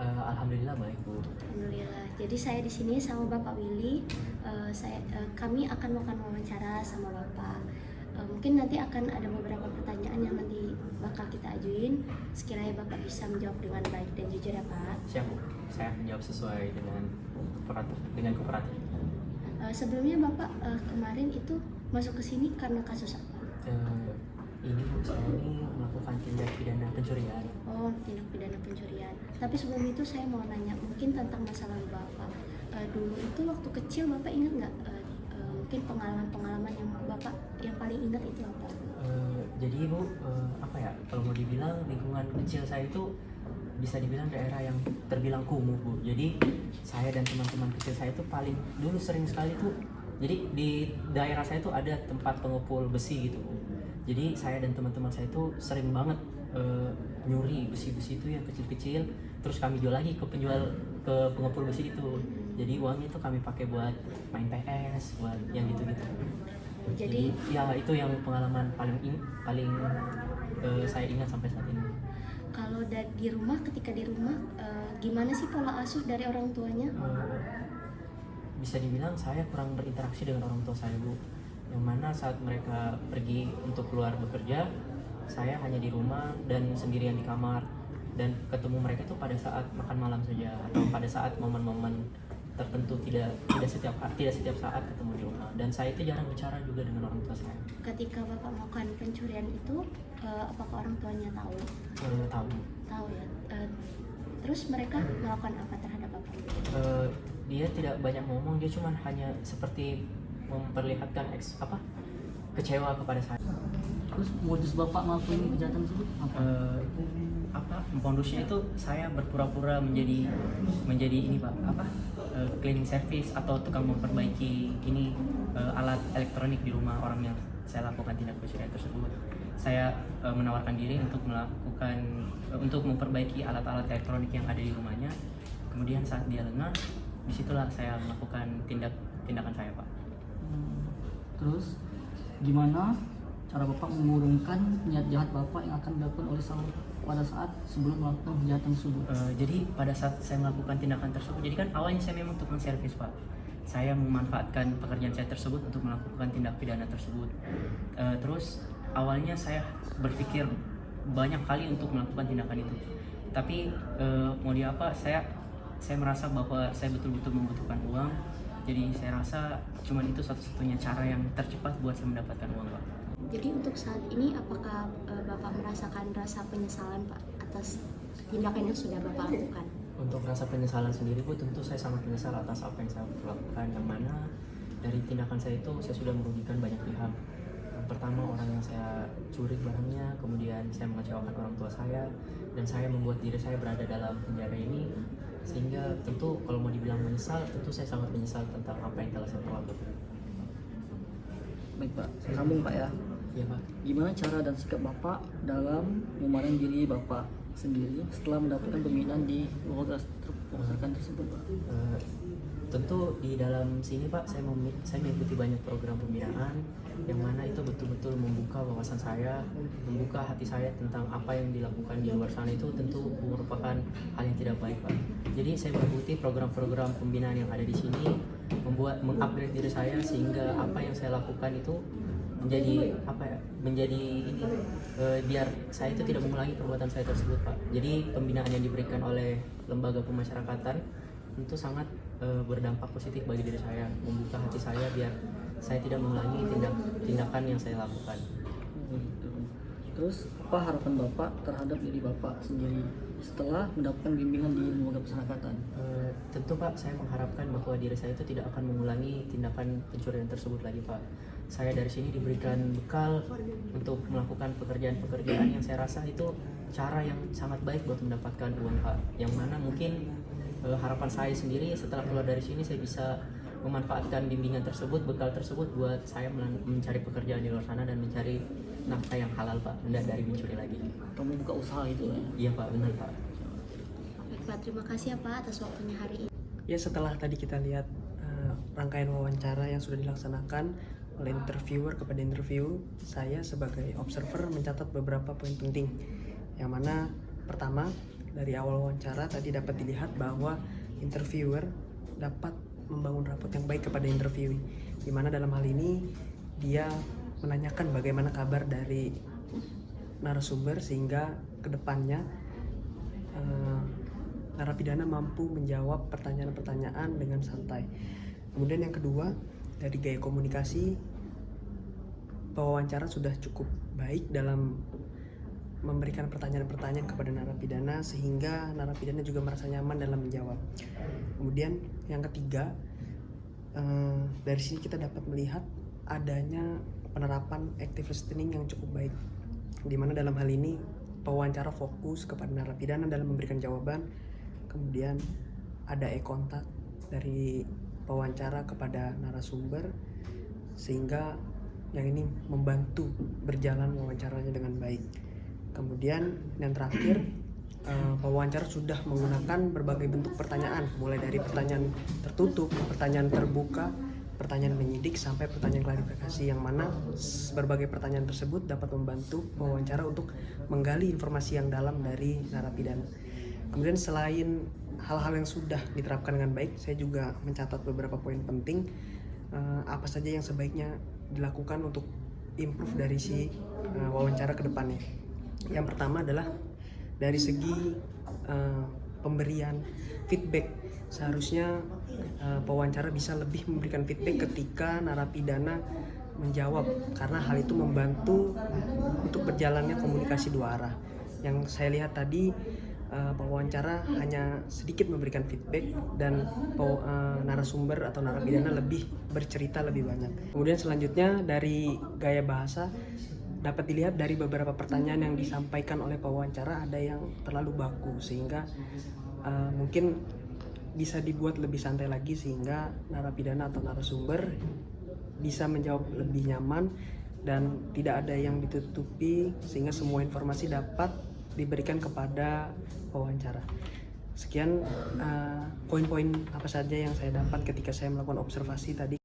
Alhamdulillah baik Bu. Alhamdulillah. Jadi saya di sini sama Bapak Willy. Kami akan melakukan wawancara sama Bapak. Mungkin nanti akan ada beberapa pertanyaan yang nanti bakal kita ajuin. Sekiranya Bapak bisa menjawab dengan baik dan jujur ya Pak. Siap Bu. Saya akan jawab sesuai dengan kooperatif. Sebelumnya Bapak kemarin itu masuk ke sini karena kasus apa? Ini Bu, saya ini melakukan tindak pidana pencurian. Oh, tindak pidana pencurian. Tapi sebelum itu saya mau nanya mungkin tentang masa lalu Bapak. Dulu itu waktu kecil Bapak ingat nggak? Mungkin pengalaman-pengalaman yang Bapak yang paling ingat itu apa? Jadi Bu, apa ya? Kalau mau dibilang lingkungan kecil saya itu bisa dibilang daerah yang terbilang kumuh Bu. Jadi saya dan teman-teman kecil saya itu paling dulu sering sekali tuh. Jadi di daerah saya itu ada tempat pengepul besi gitu Bu. Jadi saya dan teman-teman saya itu sering banget nyuri besi-besi itu yang kecil-kecil, terus kami jual lagi ke pengepul besi itu. Jadi uangnya itu kami pakai buat main PS, buat yang gitu-gitu. Jadi ya itu yang pengalaman paling saya ingat sampai saat ini. Kalau di rumah, ketika di rumah, gimana sih pola asuh dari orang tuanya? Bisa dibilang saya kurang berinteraksi dengan orang tua saya Bu. Yang mana saat mereka pergi untuk keluar bekerja, saya hanya di rumah dan sendirian di kamar, dan ketemu mereka itu pada saat makan malam saja atau pada saat momen-momen tertentu, tidak setiap saat ketemu di rumah. Dan saya itu jarang bicara juga dengan orang tua saya. Ketika Bapak melakukan pencurian itu, apakah orang tuanya tahu? Tahu. Tahu ya. Terus mereka melakukan apa terhadap Bapak? Dia tidak banyak ngomong, dia cuma hanya seperti memperlihatkan kecewa kepada saya. Terus modus Bapak ngelakuin kejahatan tersebut apa? Modusnya itu saya berpura-pura menjadi ini Pak, cleaning service atau tukang memperbaiki ini alat elektronik di rumah orang yang saya lakukan tindak pencurian tersebut. Saya menawarkan diri untuk memperbaiki alat-alat elektronik yang ada di rumahnya. Kemudian saat dia lengah, disitulah saya melakukan tindakan saya Pak. Terus gimana cara Bapak mengurungkan niat jahat Bapak yang akan dilakukan oleh pada saat sebelum melakukan kejahatan tersebut? Jadi pada saat saya melakukan tindakan tersebut, jadi kan awalnya saya memang tukang servis Pak. Saya memanfaatkan pekerjaan saya tersebut untuk melakukan tindak pidana tersebut. Terus awalnya saya berpikir banyak kali untuk melakukan tindakan itu. Tapi mau diapa, saya merasa bahwa saya betul-betul membutuhkan uang. Jadi saya rasa cuma itu satu-satunya cara yang tercepat buat saya mendapatkan uang Pak. Jadi untuk saat ini apakah Bapak merasakan rasa penyesalan Pak atas tindakan yang sudah Bapak lakukan? Untuk rasa penyesalan sendiri Bu, tentu saya sangat menyesal atas apa yang saya lakukan, yang mana dari tindakan saya itu saya sudah merugikan banyak pihak. Yang pertama, orang yang saya curi barangnya, kemudian saya mengecewakan orang tua saya, dan saya membuat diri saya berada dalam penjara ini. Sehingga tentu kalau mau dibilang menyesal, tentu saya sangat menyesal tentang apa yang telah saya perbuat. Baik Pak, saya sambung Pak ya. Iya Pak. Gimana cara dan sikap Bapak dalam memandang diri Bapak sendiri setelah mendapatkan pembinaan di lembaga pemasyarakatan tersebut Pak? Tentu di dalam sini Pak, saya mengikuti banyak program pembinaan yang mana itu betul-betul membuka wawasan saya, membuka hati saya tentang apa yang dilakukan di luar sana itu tentu merupakan hal yang tidak baik Pak. Jadi saya mengikuti program-program pembinaan yang ada di sini, mengupgrade diri saya sehingga apa yang saya lakukan itu menjadi biar saya itu tidak mengulangi perbuatan saya tersebut Pak. Jadi pembinaan yang diberikan oleh lembaga pemasyarakatan tentu sangat berdampak positif bagi diri saya, membuka hati saya biar saya tidak mengulangi tindakan yang saya lakukan. Terus apa harapan Bapak terhadap diri Bapak sendiri setelah mendapatkan bimbingan di lembaga pemasyarakatan? Tentu Pak, saya mengharapkan bahwa diri saya itu tidak akan mengulangi tindakan pencurian tersebut lagi Pak. Saya dari sini diberikan bekal untuk melakukan pekerjaan-pekerjaan yang saya rasa itu cara yang sangat baik buat mendapatkan uang Pak. Yang mana mungkin harapan saya sendiri setelah keluar dari sini saya bisa memanfaatkan bimbingan tersebut, bekal tersebut buat saya mencari pekerjaan di luar sana dan mencari nafkah yang halal Pak, tidak dari mencuri lagi. Kamu buka usaha itu ya? Iya Pak, benar Pak. Baik Pak, terima kasih ya Pak atas waktunya hari ini. Ya, setelah tadi kita lihat rangkaian wawancara yang sudah dilaksanakan oleh interviewer kepada interview, saya sebagai observer mencatat beberapa poin penting. Yang mana pertama, dari awal wawancara tadi dapat dilihat bahwa interviewer dapat membangun raport yang baik kepada interviewee, di mana dalam hal ini dia menanyakan bagaimana kabar dari narasumber sehingga kedepannya narapidana mampu menjawab pertanyaan-pertanyaan dengan santai. Kemudian yang kedua, dari gaya komunikasi, pewawancara sudah cukup baik dalam memberikan pertanyaan-pertanyaan kepada narapidana sehingga narapidana juga merasa nyaman dalam menjawab. Kemudian yang ketiga, dari sini kita dapat melihat adanya penerapan active listening yang cukup baik, di mana dalam hal ini pewawancara fokus kepada narapidana dalam memberikan jawaban. Kemudian ada eye contact dari pewawancara kepada narasumber sehingga yang ini membantu berjalan wawancaranya dengan baik. Kemudian yang terakhir, pewawancara sudah menggunakan berbagai bentuk pertanyaan, mulai dari pertanyaan tertutup, pertanyaan terbuka, pertanyaan penyidik sampai pertanyaan klarifikasi, yang mana berbagai pertanyaan tersebut dapat membantu pewawancara untuk menggali informasi yang dalam dari narapidana. Kemudian selain hal-hal yang sudah diterapkan dengan baik, saya juga mencatat beberapa poin penting apa saja yang sebaiknya dilakukan untuk improve dari si wawancara ke depannya. Yang pertama adalah dari segi pemberian feedback. Seharusnya pewawancara bisa lebih memberikan feedback ketika narapidana menjawab, karena hal itu membantu untuk berjalannya komunikasi dua arah. Yang saya lihat tadi, pewawancara hanya sedikit memberikan feedback dan narasumber atau narapidana lebih bercerita lebih banyak. Kemudian selanjutnya dari gaya bahasa, dapat dilihat dari beberapa pertanyaan yang disampaikan oleh pewawancara ada yang terlalu baku, sehingga mungkin bisa dibuat lebih santai lagi sehingga narapidana atau narasumber bisa menjawab lebih nyaman dan tidak ada yang ditutupi, sehingga semua informasi dapat diberikan kepada pewawancara. Sekian poin-poin apa saja yang saya dapat ketika saya melakukan observasi tadi.